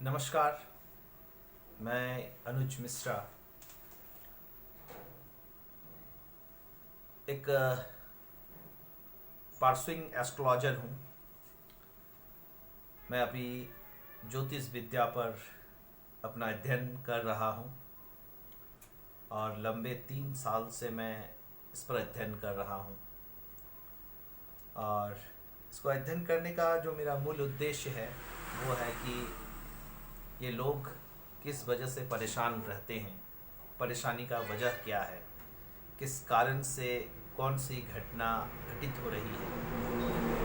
नमस्कार। मैं अनुज मिश्रा एक पार्सविंग एस्ट्रोलॉजर हूँ। मैं अभी ज्योतिष विद्या पर अपना अध्ययन कर रहा हूँ और लंबे 3 साल से मैं इस पर अध्ययन कर रहा हूँ। और इसको अध्ययन करने का जो मेरा मूल उद्देश्य है वो है कि ये लोग किस वजह से परेशान रहते हैं, परेशानी का वजह क्या है, किस कारण से कौन सी घटना घटित हो रही है,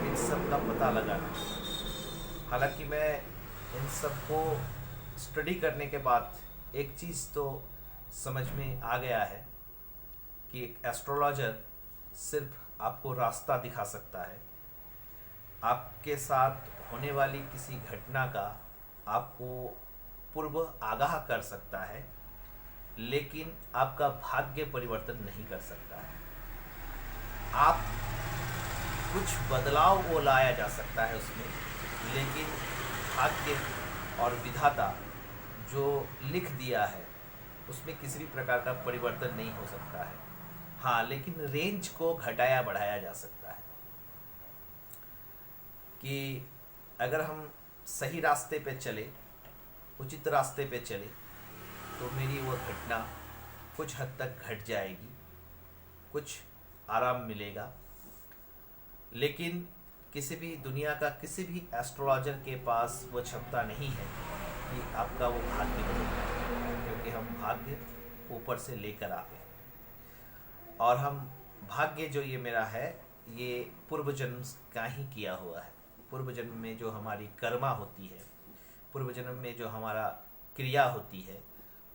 इन सब का पता लगाना। हालांकि मैं इन सब को स्टडी करने के बाद एक चीज़ तो समझ में आ गया है कि एक एस्ट्रोलॉजर सिर्फ आपको रास्ता दिखा सकता है, आपके साथ होने वाली किसी घटना का आपको पूर्व आगाह कर सकता है, लेकिन आपका भाग्य परिवर्तन नहीं कर सकता है। आप कुछ बदलाव वो लाया जा सकता है उसमें, लेकिन भाग्य और विधाता जो लिख दिया है उसमें किसी भी प्रकार का परिवर्तन नहीं हो सकता है। हाँ, लेकिन रेंज को घटाया बढ़ाया जा सकता है कि अगर हम सही रास्ते पे चले, उचित रास्ते पे चले, तो मेरी वो घटना कुछ हद तक घट जाएगी, कुछ आराम मिलेगा। लेकिन किसी भी दुनिया का किसी भी एस्ट्रोलॉजर के पास वो क्षमता नहीं है कि आपका वो भाग्य बदल जाए, क्योंकि हम भाग्य ऊपर से लेकर आते हैं। और हम भाग्य जो ये मेरा है ये पूर्व जन्म का ही किया हुआ है। पूर्व जन्म में जो हमारी कर्मा होती है, पूर्व जन्म में जो हमारा क्रिया होती है,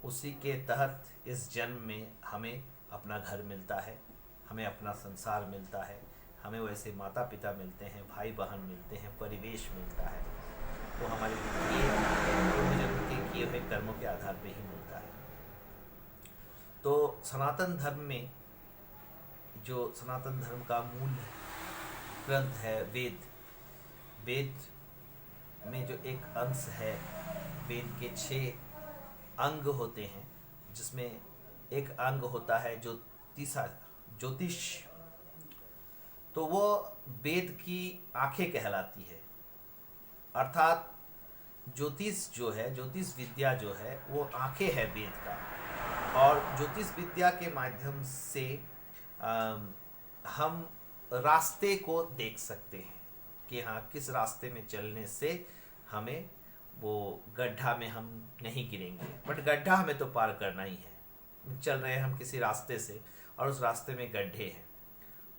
उसी के तहत इस जन्म में हमें अपना घर मिलता है, हमें अपना संसार मिलता है, हमें वैसे माता पिता मिलते हैं, भाई बहन मिलते हैं, परिवेश मिलता है। वो हमारे पूर्व जन्म के किए हुए कर्मों के आधार पर ही मिलता है। तो सनातन धर्म में जो सनातन धर्म का मूल ग्रंथ है वेद, वेद में जो एक अंश है, वेद के 6 अंग होते हैं, जिसमें एक अंग होता है ज्योतिष। तो वो वेद की आंखें कहलाती है। अर्थात ज्योतिष जो है, ज्योतिष विद्या जो है, वो आंखें है वेद का। और ज्योतिष विद्या के माध्यम से हम रास्ते को देख सकते हैं कि हाँ, किस रास्ते में चलने से हमें वो गड्ढा में हम नहीं गिरेंगे। बट गड्ढा हमें तो पार करना ही है। चल रहे हैं हम किसी रास्ते से और उस रास्ते में गड्ढे हैं,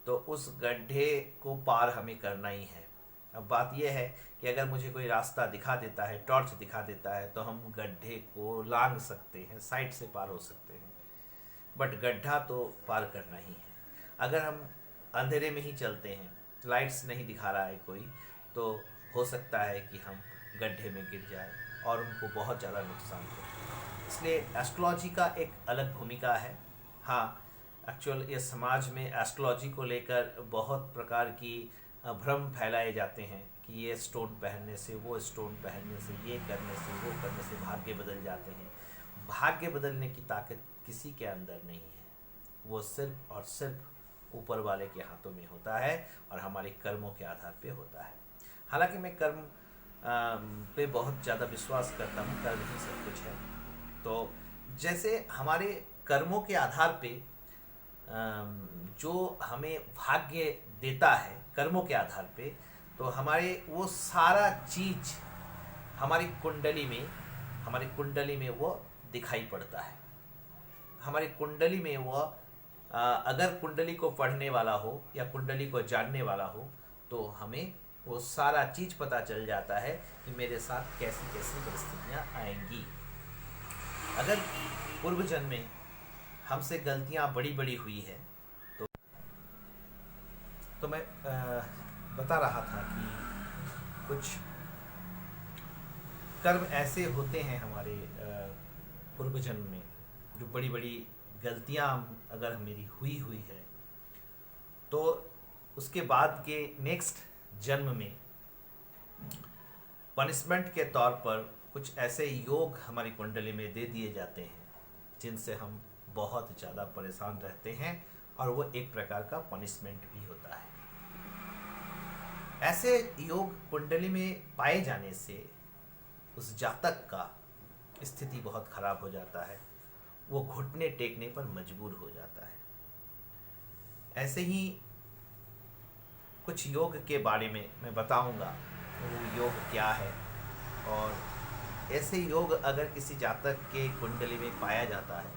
तो उस गड्ढे को पार हमें करना ही है। अब बात यह है कि अगर मुझे कोई रास्ता दिखा देता है, टॉर्च दिखा देता है, तो हम गड्ढे को लांघ सकते हैं, साइड से पार हो सकते हैं। बट गड्ढा तो पार करना ही है। अगर हम अंधेरे में ही चलते हैं, लाइट्स नहीं दिखा रहा है कोई, तो हो सकता है कि हम गड्ढे में गिर जाए और उनको बहुत ज़्यादा नुकसान हो। इसलिए एस्ट्रोलॉजी का एक अलग भूमिका है। हाँ, एक्चुअल ये समाज में एस्ट्रोलॉजी को लेकर बहुत प्रकार की भ्रम फैलाए जाते हैं कि ये स्टोन पहनने से, वो स्टोन पहनने से, ये करने से, वो करने से भाग्य बदल जाते हैं। भाग्य बदलने की ताकत किसी के अंदर नहीं है, वो सिर्फ और सिर्फ ऊपर वाले के हाथों में होता है और हमारे कर्मों के आधार पे होता है। हालांकि मैं कर्म पे बहुत ज़्यादा विश्वास करता हूँ, कर्म ही सब कुछ है। तो जैसे हमारे कर्मों के आधार पे जो हमें भाग्य देता है, कर्मों के आधार पे, तो हमारे वो सारा चीज हमारी कुंडली में वो दिखाई पड़ता है। हमारी कुंडली में वो अगर कुंडली को पढ़ने वाला हो या कुंडली को जानने वाला हो, तो हमें वो सारा चीज पता चल जाता है कि मेरे साथ कैसी कैसी परिस्थितियां आएंगी। अगर पूर्व जन्म में हमसे गलतियां बड़ी बड़ी हुई है, तो मैं बता रहा था कि कुछ कर्म ऐसे होते हैं हमारे पूर्व जन्म में, जो बड़ी बड़ी गलतियां अगर मेरी हुई है, तो उसके बाद के नेक्स्ट जन्म में पनिशमेंट के तौर पर कुछ ऐसे योग हमारी कुंडली में दे दिए जाते हैं जिनसे हम बहुत ज़्यादा परेशान रहते हैं, और वो एक प्रकार का पनिशमेंट भी होता है। ऐसे योग कुंडली में पाए जाने से उस जातक का स्थिति बहुत खराब हो जाता है, वो घुटने टेकने पर मजबूर हो जाता है। ऐसे ही कुछ योग के बारे में मैं बताऊंगा, वो योग क्या है, और ऐसे योग अगर किसी जातक के कुंडली में पाया जाता है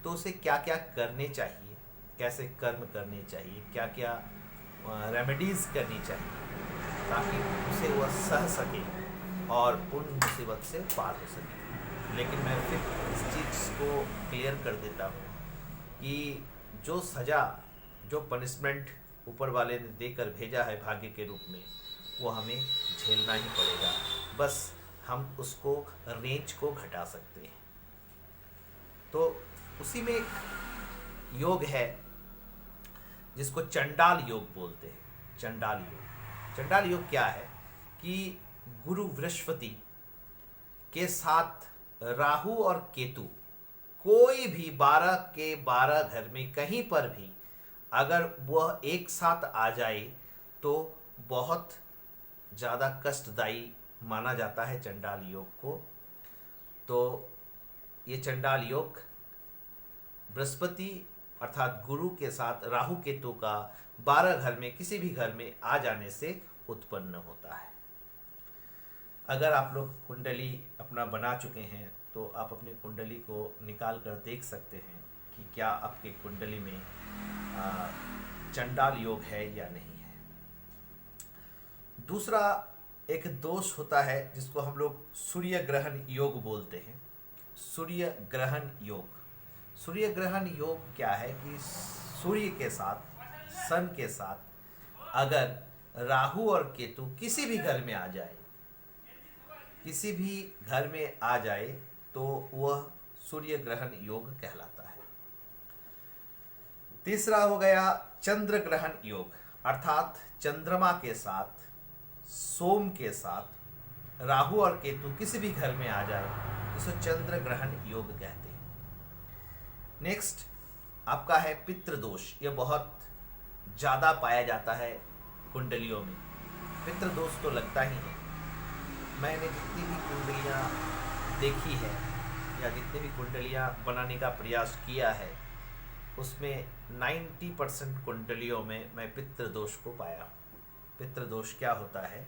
तो उसे क्या क्या करने चाहिए, कैसे कर्म करने चाहिए, क्या क्या रेमेडीज़ करनी चाहिए, ताकि उसे वह सह सके और उन मुसीबत से पार हो सके। लेकिन मैं फिर इस चीज़ को क्लियर कर देता हूँ कि जो सज़ा, जो पनिशमेंट ऊपर वाले ने देकर भेजा है भाग्य के रूप में, वो हमें झेलना ही पड़ेगा। बस हम उसको रेंज को घटा सकते हैं। तो उसी में एक योग है जिसको चंडाल योग बोलते हैं। चंडाल योग, चंडाल योग क्या है कि गुरु बृहस्पति के साथ राहु और केतु कोई भी 12 के 12 घर में कहीं पर भी अगर वह एक साथ आ जाए तो बहुत ज़्यादा कष्टदायी माना जाता है चंडाल योग को। तो ये चंडाल योग बृहस्पति अर्थात गुरु के साथ राहु केतु का 12 घर में किसी भी घर में आ जाने से उत्पन्न होता है। अगर आप लोग कुंडली अपना बना चुके हैं तो आप अपनी कुंडली को निकाल कर देख सकते हैं कि क्या आपके कुंडली में चंडाल योग है या नहीं है। दूसरा एक दोष होता है जिसको हम लोग सूर्य ग्रहण योग बोलते हैं। सूर्य ग्रहण योग, सूर्य ग्रहण योग क्या है कि सूर्य के साथ, सन के साथ अगर राहु और केतु किसी भी घर में आ जाए, किसी भी घर में आ जाए तो वह सूर्य ग्रहण योग कहलाता है। तीसरा हो गया चंद्र ग्रहण योग, अर्थात चंद्रमा के साथ, सोम के साथ राहु और केतु किसी भी घर में आ जाए इसे चंद्र ग्रहण योग कहते हैं। नेक्स्ट आपका है पितृदोष। यह बहुत ज़्यादा पाया जाता है कुंडलियों में। पितृदोष तो लगता ही है। मैंने जितनी भी कुंडलियाँ देखी है या जितनी भी कुंडलियाँ बनाने का प्रयास किया है उसमें 90% कुंडलियों में मैं पितृदोष को पाया। पितृदोष क्या होता है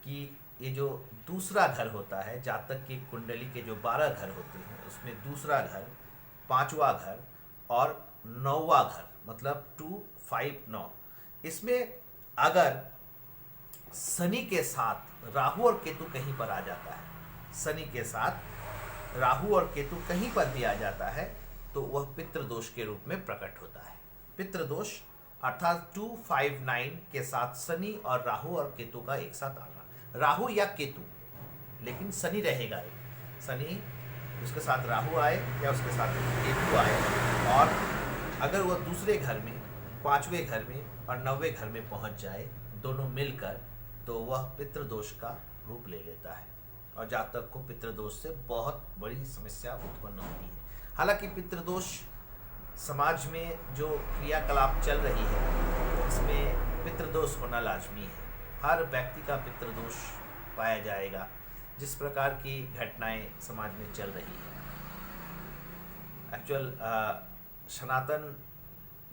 कि ये जो दूसरा घर होता है, जातक की कुंडली के जो 12 घर होते हैं उसमें दूसरा घर, 5वां घर और 9वां घर, मतलब 2, 5, 9, इसमें अगर शनि के साथ राहु और केतु कहीं पर आ जाता है, शनि के साथ राहु और केतु कहीं पर भी आ जाता है तो वह पितृदोष के रूप में प्रकट होता है। पितृदोष अर्थात 2, 5, 9 के साथ शनि और राहु और केतु का एक साथ आना, राहु या केतु, लेकिन शनि रहेगा। शनि उसके साथ राहु आए या उसके साथ केतु आए, और अगर वह दूसरे घर में, 5वें घर में और 9वें घर में पहुंच जाए दोनों मिलकर, तो वह पितृदोष का रूप ले लेता है और जातक को पितृदोष से बहुत बड़ी समस्या उत्पन्न होती है। हालांकि पितृदोष समाज में जो क्रियाकलाप चल रही है इसमें पितृदोष होना लाजमी है। हर व्यक्ति का पितृदोष पाया जाएगा जिस प्रकार की घटनाएं समाज में चल रही है। एक्चुअल सनातन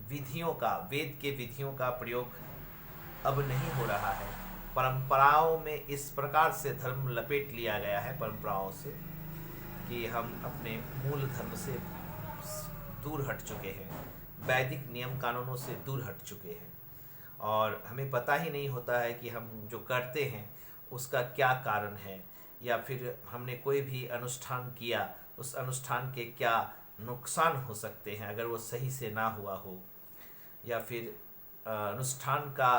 विधियों का, वेद के विधियों का प्रयोग अब नहीं हो रहा है। परंपराओं में इस प्रकार से धर्म लपेट लिया गया है, परंपराओं से, कि हम अपने मूल धर्म से दूर हट चुके हैं, वैदिक नियम कानूनों से दूर हट चुके हैं, और हमें पता ही नहीं होता है कि हम जो करते हैं उसका क्या कारण है, या फिर हमने कोई भी अनुष्ठान किया उस अनुष्ठान के क्या नुकसान हो सकते हैं अगर वो सही से ना हुआ हो, या फिर अनुष्ठान का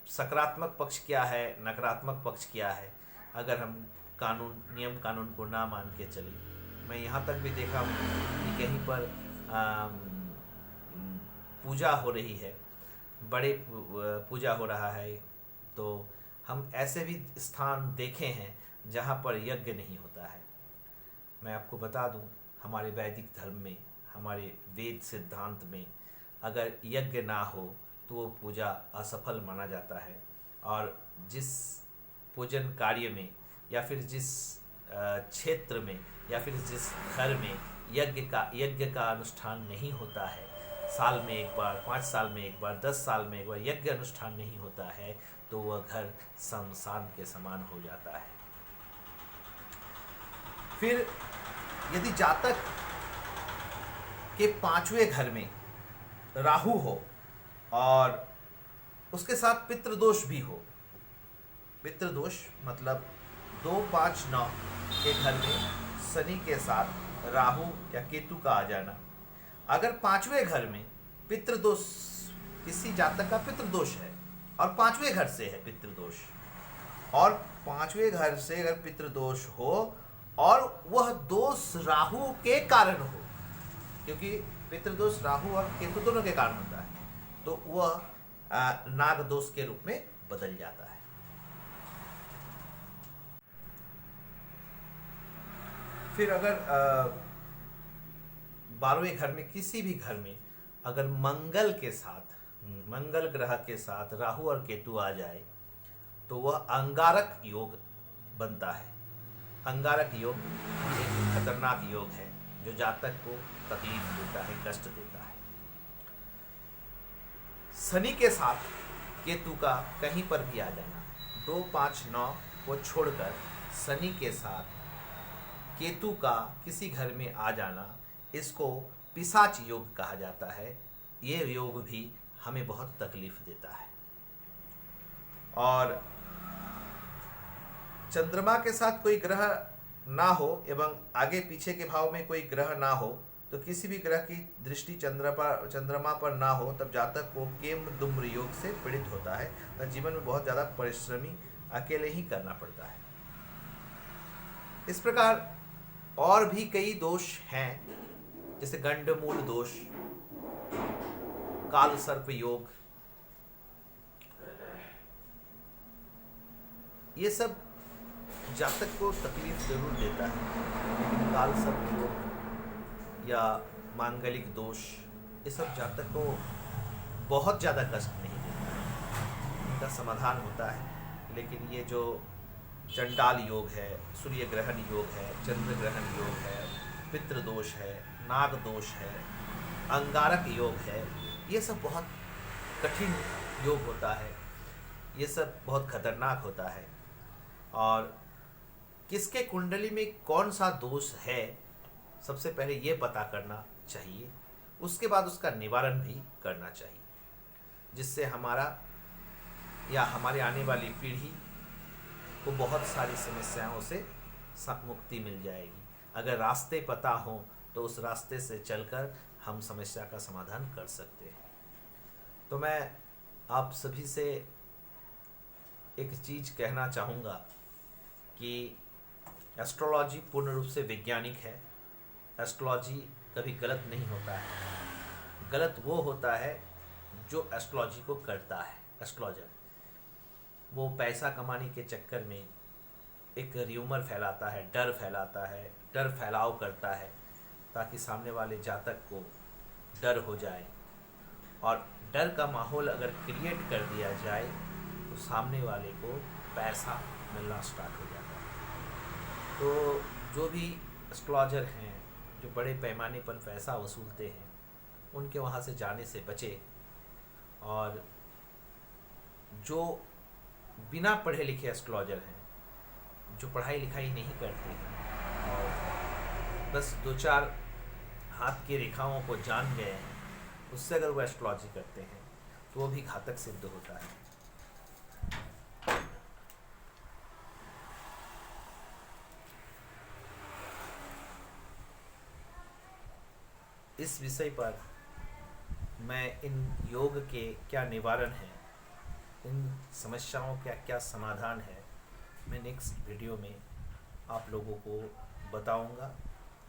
सकारात्मक पक्ष क्या है, नकारात्मक पक्ष क्या है अगर हम कानून, नियम कानून को ना मान के चले। मैं यहाँ तक भी देखा हूँ कि कहीं पर पूजा हो रही है, बड़े पूजा हो रहा है, तो हम ऐसे भी स्थान देखे हैं जहाँ पर यज्ञ नहीं होता है। मैं आपको बता दूं, हमारे वैदिक धर्म में, हमारे वेद सिद्धांत में अगर यज्ञ ना हो तो वो पूजा असफल माना जाता है। और जिस पूजन कार्य में या फिर जिस क्षेत्र में या फिर जिस घर में यज्ञ का अनुष्ठान नहीं होता है, साल में एक बार, 5 साल में एक बार, 10 साल में एक बार यज्ञ अनुष्ठान नहीं होता है, तो वह घर शमशान के समान हो जाता है। फिर यदि जातक के 5वें घर में राहु हो और उसके साथ पितृदोष भी हो, पितृदोष मतलब 2, 5, 9 के घर में शनि के साथ राहु या केतु का आ जाना। अगर 5वें घर में पितृदोष, किसी जातक का पितृदोष है और 5वें घर से है पितृदोष, और 5वें घर से अगर पितृदोष हो और वह दोष राहु के कारण हो, क्योंकि पितृदोष राहु और केतु दोनों के कारण होता है, तो वह नाग दोष के रूप में बदल जाता है। फिर अगर 12वें घर में, किसी भी घर में अगर मंगल के साथ, मंगल ग्रह के साथ राहु और केतु आ जाए तो वह अंगारक योग बनता है। अंगारक योग एक खतरनाक योग है जो जातक को तकलीफ देता है, कष्ट देता है। शनि के साथ केतु का कहीं पर भी आ जाना, 2, 5, 9 को छोड़कर शनि के साथ केतु का किसी घर में आ जाना, इसको पिशाच योग कहा जाता है। ये योग भी हमें बहुत तकलीफ देता है। और चंद्रमा के साथ कोई ग्रह ना हो एवं आगे पीछे के भाव में कोई ग्रह ना हो, तो किसी भी ग्रह की दृष्टि चंद्रमा पर ना हो, तब जातक को केम दुम्र योग से पीड़ित होता है। तो जीवन में बहुत ज़्यादा परिश्रमी अकेले ही करना पड़ता है। इस प्रकार और भी कई दोष हैं, जैसे गंडमूल दोष, काल सर्प योग, ये सब जातक को तकलीफ जरूर देता है, लेकिन काल सर्प योग या मांगलिक दोष, ये सब जातक को बहुत ज़्यादा कष्ट नहीं देता है, इनका समाधान होता है। लेकिन ये जो चंडाल योग है, सूर्य ग्रहण योग है, चंद्र ग्रहण योग है, पितृदोष है, नाग दोष है, अंगारक योग है, ये सब बहुत कठिन योग होता है, ये सब बहुत खतरनाक होता है। और किसके कुंडली में कौन सा दोष है, सबसे पहले ये पता करना चाहिए, उसके बाद उसका निवारण भी करना चाहिए, जिससे हमारा या हमारे आने वाली पीढ़ी को बहुत सारी समस्याओं से मुक्ति मिल जाएगी। अगर रास्ते पता हो तो उस रास्ते से चलकर हम समस्या का समाधान कर सकते हैं। तो मैं आप सभी से एक चीज़ कहना चाहूँगा कि एस्ट्रोलॉजी पूर्ण रूप से वैज्ञानिक है। एस्ट्रोलॉजी कभी गलत नहीं होता है। गलत वो होता है जो एस्ट्रोलॉजी को करता है। एस्ट्रोलॉजर वो पैसा कमाने के चक्कर में एक र्यूमर फैलाता है, डर फैलाता है, डर फैलाव करता है, ताकि सामने वाले जातक को डर हो जाए। और डर का माहौल अगर क्रिएट कर दिया जाए तो सामने वाले को पैसा मिलना स्टार्ट हो जाता है। तो जो भी एस्ट्रोलॉजर हैं जो बड़े पैमाने पर पैसा वसूलते हैं, उनके वहाँ से जाने से बचे। और जो बिना पढ़े लिखे एस्ट्रोलॉजर हैं, जो पढ़ाई लिखाई नहीं करते हैं और बस 2-4 हाथ की रेखाओं को जान गए हैं, उससे अगर वो एस्ट्रोलॉजी करते हैं तो वो भी घातक सिद्ध होता है। इस विषय पर मैं इन योग के क्या निवारण हैं, इन समस्याओं का क्या समाधान है, मैं नेक्स्ट वीडियो में आप लोगों को बताऊंगा।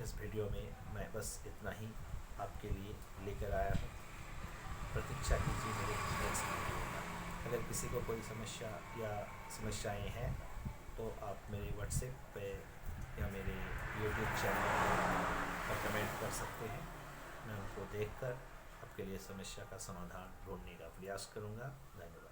इस वीडियो में मैं बस इतना ही आपके लिए लेकर आया हूँ। प्रतीक्षा कीजिए मेरे नेक्स्ट वीडियो का। अगर किसी को कोई समस्या या समस्याएं हैं तो आप मेरे व्हाट्सएप पे या मेरे यूट्यूब चैनल पर कमेंट कर सकते हैं। मैं उनको देखकर आपके लिए समस्या का समाधान ढूंढने का प्रयास करूंगा। धन्यवाद।